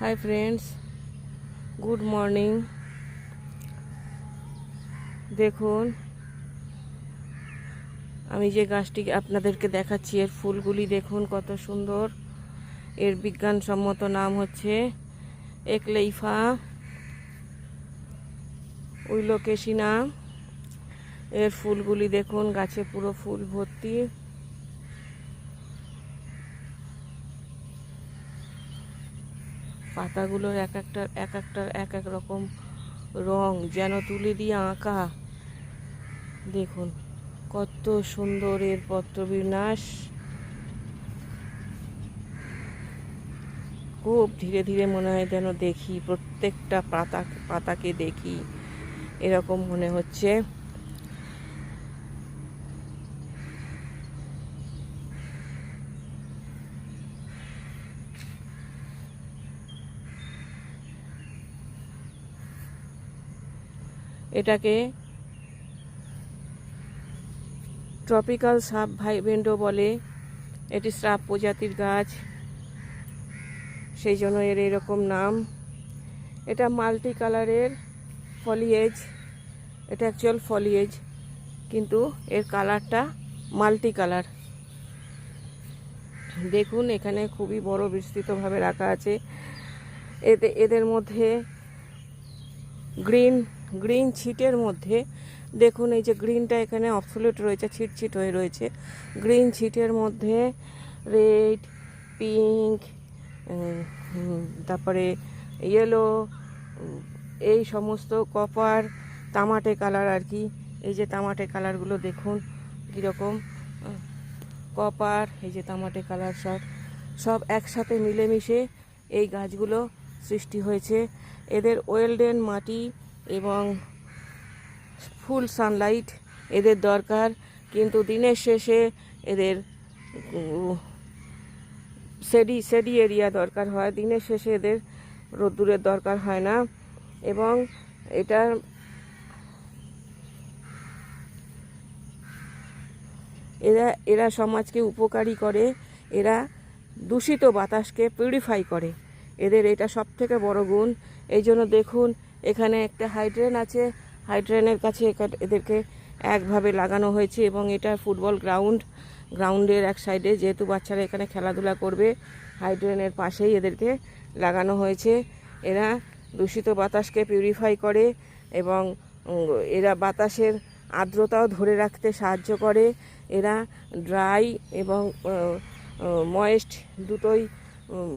Hi friends, good morning. দেখুন, আমি যে গাছটি আপনাদেরকে দেখাচ্ছি এর ফুলগুলি দেখুন কত সুন্দর। এর বিজ্ঞানসম্মত নাম হচ্ছে একলেইফা উইলোকেশিনা। এর ফুলগুলি দেখুন, গাছে পুরো ফুল ভর্তি। পাতাগুলোর এক একটার এক এক রকম রং, যেন তুলি দিয়ে আঁকা। দেখুন কত সুন্দর এর পত্রবিন্যাস। খুব ধীরে ধীরে মনে হয় যেন দেখি, প্রত্যেকটা পাতাকে দেখি, এরকম মনে হচ্ছে। এটাকে ট্রপিক্যাল সাব ভাইবেন্ডো বলে। এটি শ্রাব প্রজাতির গাছ, সেই জন্য এর এরকম নাম। এটা মাল্টি কালারের ফলিয়েজ, এটা অ্যাকচুয়াল ফলিয়েজ, কিন্তু এর কালারটা মাল্টি কালার। দেখুন এখানে খুবই বড় বিস্তৃতভাবে রাখা আছে। এদের মধ্যে গ্রিন ছিটের মধ্যে দেখুন, এই যে গ্রিনটা এখানে অবসোলিউট রয়েছে, ছিট হয়ে রয়েছে। গ্রিন ছিটের মধ্যে রেড, পিঙ্ক, তারপরে ইয়েলো, এই সমস্ত কপার, তামাটে কালার আর কি। এই যে তামাটে কালারগুলো দেখুন কীরকম, কপার, এই যে তামাটে কালার, সব একসাথে মিলেমিশে এই গাছগুলো সৃষ্টি হয়েছে। এদের ওয়েলডেন মাটি এবং ফুল সানলাইট এদের দরকার, কিন্তু দিনের শেষে এদের শেডি এরিয়া দরকার হয়। দিনের শেষে এদের রোদ্দুরের দরকার হয় না। এবং এরা সমাজকে উপকারী করে। এরা দূষিত বাতাসকে পিউরিফাই করে। এদের এটা সব থেকে বড় গুণ। এই জন্য দেখুন এখানে একটা হাইড্রেন আছে, হাইড্রেনের কাছে এদেরকে একভাবে লাগানো হয়েছে। এবং এটা ফুটবল গ্রাউন্ডের এক সাইডে, যেহেতু বাচ্চারা এখানে খেলাধুলা করবে, হাইড্রেনের পাশেই এদেরকে লাগানো হয়েছে। এরা দূষিত বাতাসকে পিউরিফাই করে এবং এরা বাতাসের আর্দ্রতাও ধরে রাখতে সাহায্য করে। এরা ড্রাই এবং ময়েস্ট দুটোই